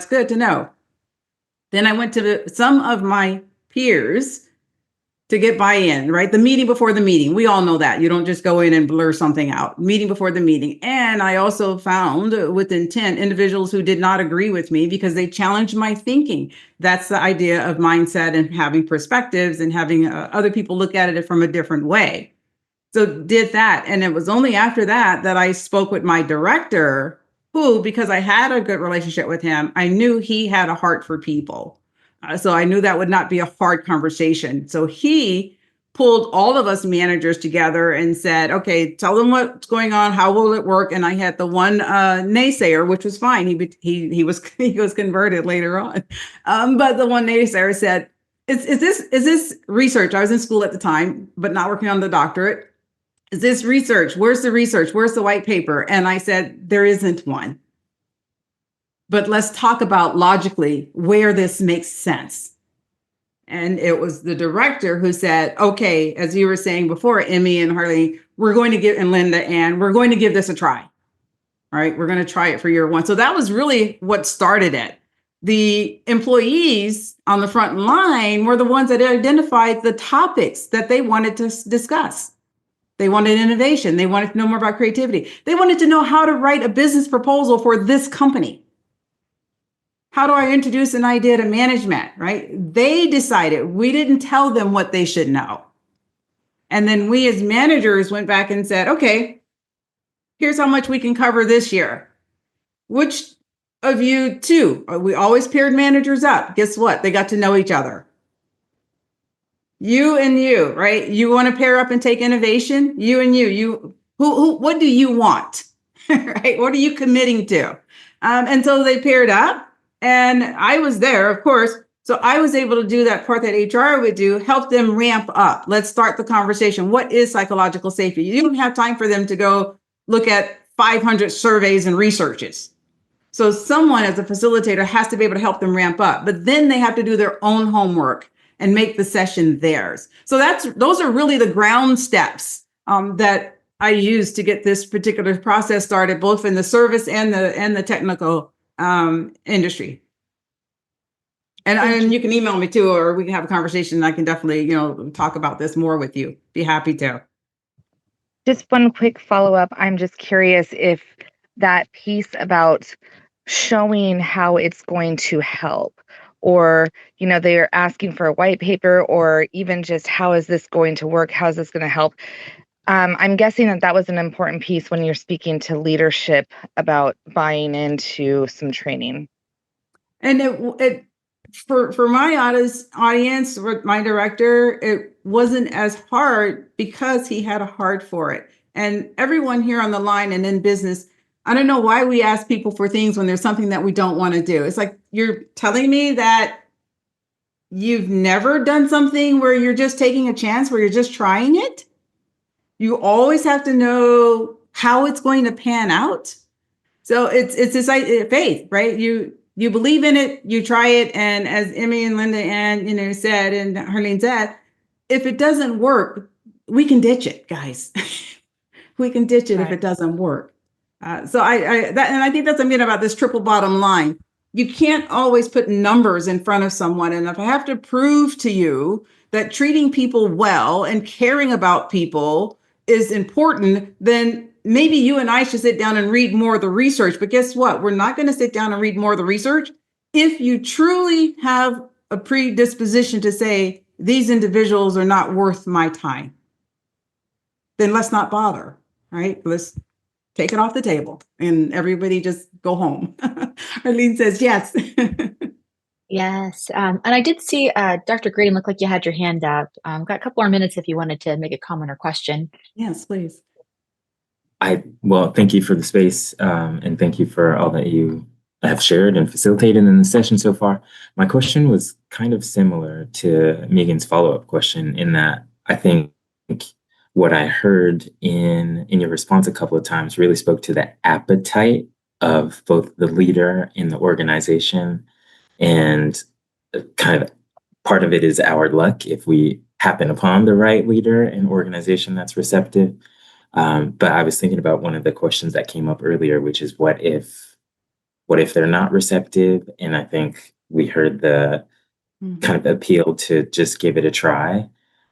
good to know. Then I went to some of my peers to get buy-in, right? The meeting before the meeting. We all know that. You don't just go in and blur something out. Meeting before the meeting. And I also found with intent individuals who did not agree with me because they challenged my thinking. That's the idea of mindset and having perspectives and having other people look at it from a different way. So did that. And it was only after that I spoke with my director, who, because I had a good relationship with him, I knew he had a heart for people. So I knew that would not be a hard conversation. So he pulled all of us managers together and said, okay, tell them what's going on. How will it work? And I had the one naysayer, which was fine. He was converted later on. But the one naysayer said, is this research? I was in school at the time, but not working on the doctorate. Is this research? Where's the research? Where's the white paper? And I said, there isn't one. But let's talk about logically where this makes sense. And it was the director who said, okay, as you were saying before, Emmy and Harleen, we're going to give, and LindaAnn, we're going to give this a try. All right, we're going to try it for year one. So that was really what started it. The employees on the front line were the ones that identified the topics that they wanted to discuss. They wanted innovation. They wanted to know more about creativity. They wanted to know how to write a business proposal for this company. How do I introduce an idea to management, right? They decided. We didn't tell them what they should know. And then we as managers went back and said, okay, here's how much we can cover this year. Which of you two? We always paired managers up. Guess what? They got to know each other. You and you, right? You want to pair up and take innovation? You and you. What do you want? Right? What are you committing to? And so they paired up. And I was there, of course. So I was able to do that part that HR would do, help them ramp up. Let's start the conversation. What is psychological safety? You don't have time for them to go look at 500 surveys and researches. So someone as a facilitator has to be able to help them ramp up, but then they have to do their own homework and make the session theirs. So those are really the ground steps that I use to get this particular process started, both in the service and the technical industry. And you can email me too, or we can have a conversation. And I can definitely, talk about this more with you. Be happy to. Just one quick follow-up. I'm just curious if that piece about showing how it's going to help, or, they're asking for a white paper, or even just how is this going to work? How is this going to help? I'm guessing that was an important piece when you're speaking to leadership about buying into some training. And it for my audience, with my director, it wasn't as hard because he had a heart for it. And everyone here on the line and in business, I don't know why we ask people for things when there's something that we don't want to do. It's like, you're telling me that you've never done something where you're just taking a chance, where you're just trying it? You always have to know how it's going to pan out. So it's this faith, right? You believe in it, you try it, and as Emmy and LindaAnn, said, and Harleen said, if it doesn't work, we can ditch it, guys. We can ditch it if it doesn't work. So I think that's something about this triple bottom line. You can't always put numbers in front of someone, and if I have to prove to you that treating people well and caring about people is important, then maybe you and I should sit down and read more of the research. But guess what? We're not going to sit down and read more of the research. If you truly have a predisposition to say, these individuals are not worth my time, then let's not bother, right? Let's take it off the table and everybody just go home. Harleen says yes. Yes. And I did see Dr. Green look like you had your hand up. Got a couple more minutes if you wanted to make a comment or question. Yes, please. Well, thank you for the space, and thank you for all that you have shared and facilitated in the session so far. My question was kind of similar to Meagan's follow-up question, in that I think what I heard in your response a couple of times really spoke to the appetite of both the leader in the organization, and kind of part of it is our luck if we happen upon the right leader and organization that's receptive. But I was thinking about one of the questions that came up earlier, which is what if they're not receptive? And I think we heard the kind of appeal to just give it a try.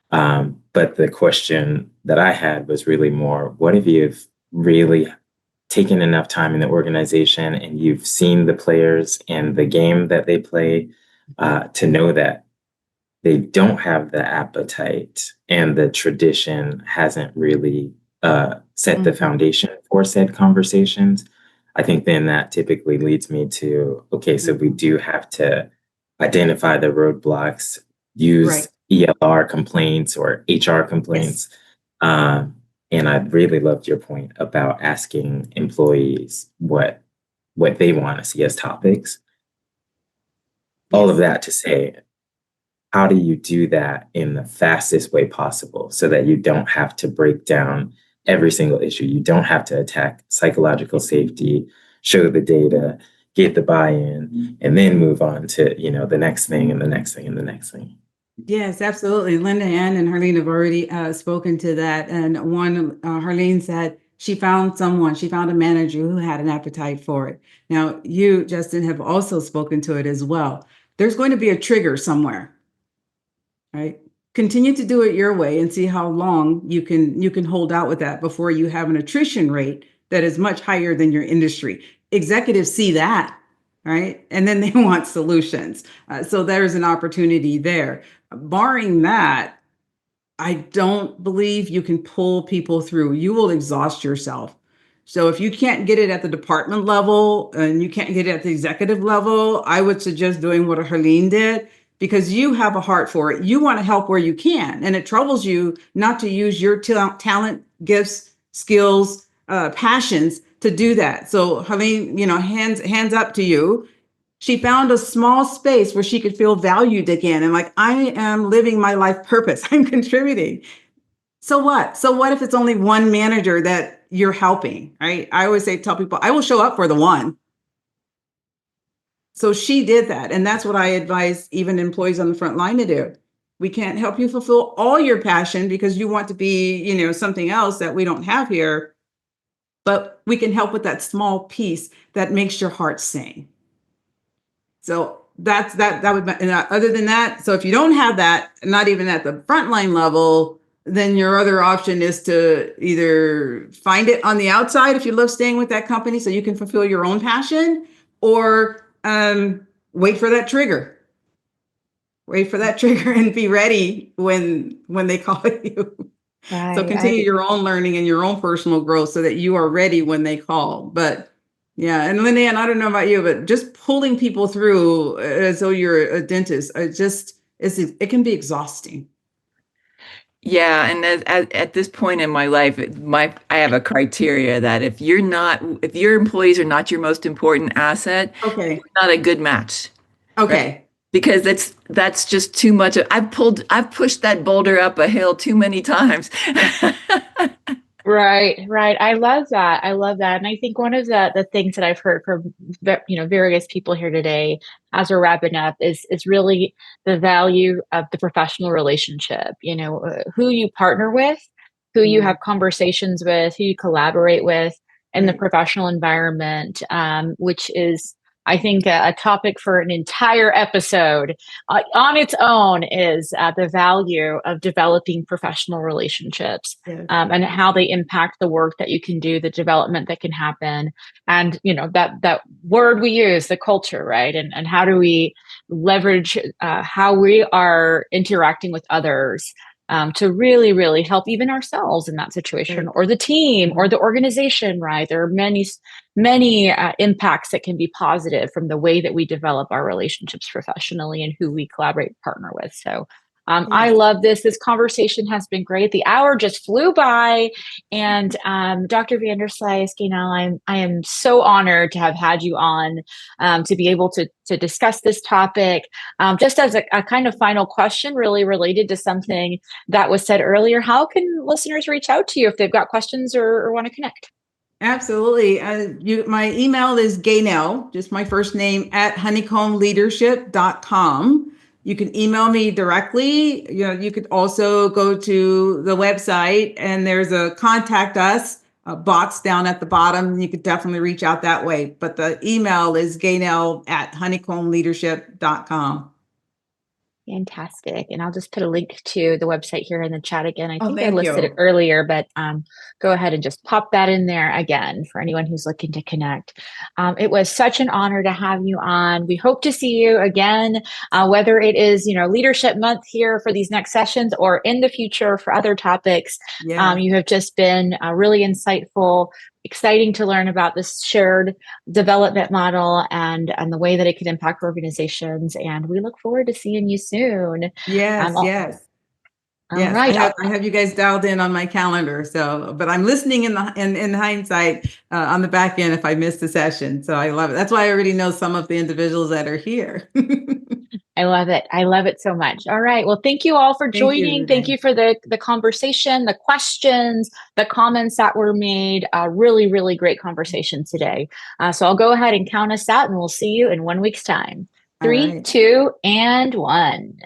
But the question that I had was really more, what if you've really taken enough time in the organization and you've seen the players and the game that they play, to know that they don't have the appetite and the tradition hasn't really set the foundation for said conversations? I think then that typically leads me to, okay, so we do have to identify the roadblocks, use ELR complaints or HR complaints. And I really loved your point about asking employees what they want to see as topics. All of that to say, how do you do that in the fastest way possible so that you don't have to break down every single issue? You don't have to attack psychological safety, show the data, get the buy-in, and then move on to, the next thing and the next thing and the next thing. Yes, absolutely. LindaAnn and Harleen have already spoken to that. And Harleen said she found a manager who had an appetite for it. Now, you, Justin, have also spoken to it as well. There's going to be a trigger somewhere, right? Continue to do it your way and see how long you can hold out with that before you have an attrition rate that is much higher than your industry. Executives see that, right? And then they want solutions. So there's an opportunity there. Barring that, I don't believe you can pull people through. You will exhaust yourself. So if you can't get it at the department level and you can't get it at the executive level, I would suggest doing what Harleen did, because you have a heart for it. You want to help where you can. And it troubles you not to use your talent, gifts, skills, passions to do that. So Harleen, hands up to you. She found a small space where she could feel valued again. And like, I am living my life purpose. I'm contributing. So what? So what if it's only one manager that you're helping, right? I always tell people, I will show up for the one. So she did that. And that's what I advise even employees on the front line to do. We can't help you fulfill all your passion because you want to be, something else that we don't have here. But we can help with that small piece that makes your heart sing. So that would, and other than that, so if you don't have that, not even at the frontline level, then your other option is to either find it on the outside if you love staying with that company so you can fulfill your own passion, or wait for that trigger. Wait for that trigger and be ready when they call you. Right. So continue your own learning and your own personal growth so that you are ready when they call. But yeah, and LindaAnn, I don't know about you, but just pulling people through as though you're a dentist, it can be exhausting. Yeah, and at this point in my life, I have a criteria that if your employees are not your most important asset, okay, you're not a good match. Okay. Right? Because that's just too much. I've pushed that boulder up a hill too many times. Right. I love that. And I think one of the things that I've heard from, various people here today as we're wrapping up is really the value of the professional relationship, who you partner with, who you have conversations with, who you collaborate with in the professional environment, which is, I think, a topic for an entire episode on its own, is the value of developing professional relationships, and how they impact the work that you can do, the development that can happen. And, that word we use, the culture, right? And how do we leverage how we are interacting with others to really, really help even ourselves in that situation, or the team, or the organization, right? There are many impacts that can be positive from the way that we develop our relationships professionally and who we collaborate and partner with. So I love this. This conversation has been great. The hour just flew by. And Dr. Vanderslice, Gaynell, I am so honored to have had you on to be able to discuss this topic. Just as a kind of final question, really related to something that was said earlier, how can listeners reach out to you if they've got questions or want to connect? Absolutely. My email is Gaynell, just my first name, @honeycombleadership.com. You can email me directly. You could also go to the website and there's a contact us box down at the bottom. You could definitely reach out that way. But the email is Gaynell @honeycombleadership.com. Fantastic. And I'll just put a link to the website here in the chat again. I think I thank listed you. it earlier, but go ahead and just pop that in there again for anyone who's looking to connect. It was such an honor to have you on. We hope to see you again, whether it is, Leadership Month here for these next sessions or in the future for other topics. You have just been really insightful, exciting to learn about this shared development model and the way that it could impact organizations. And we look forward to seeing you soon. Yes, yes. All Yes, right. I have you guys dialed in on my calendar. So, but I'm listening in hindsight on the back end if I missed a session. So I love it. That's why I already know some of the individuals that are here. I love it. I love it so much. All right. Well, thank you all for joining. Thank you for the conversation, the questions, the comments that were made. Really, really great conversation today. So I'll go ahead and count us out, and we'll see you in 1 week's time. 3, 2, and 1.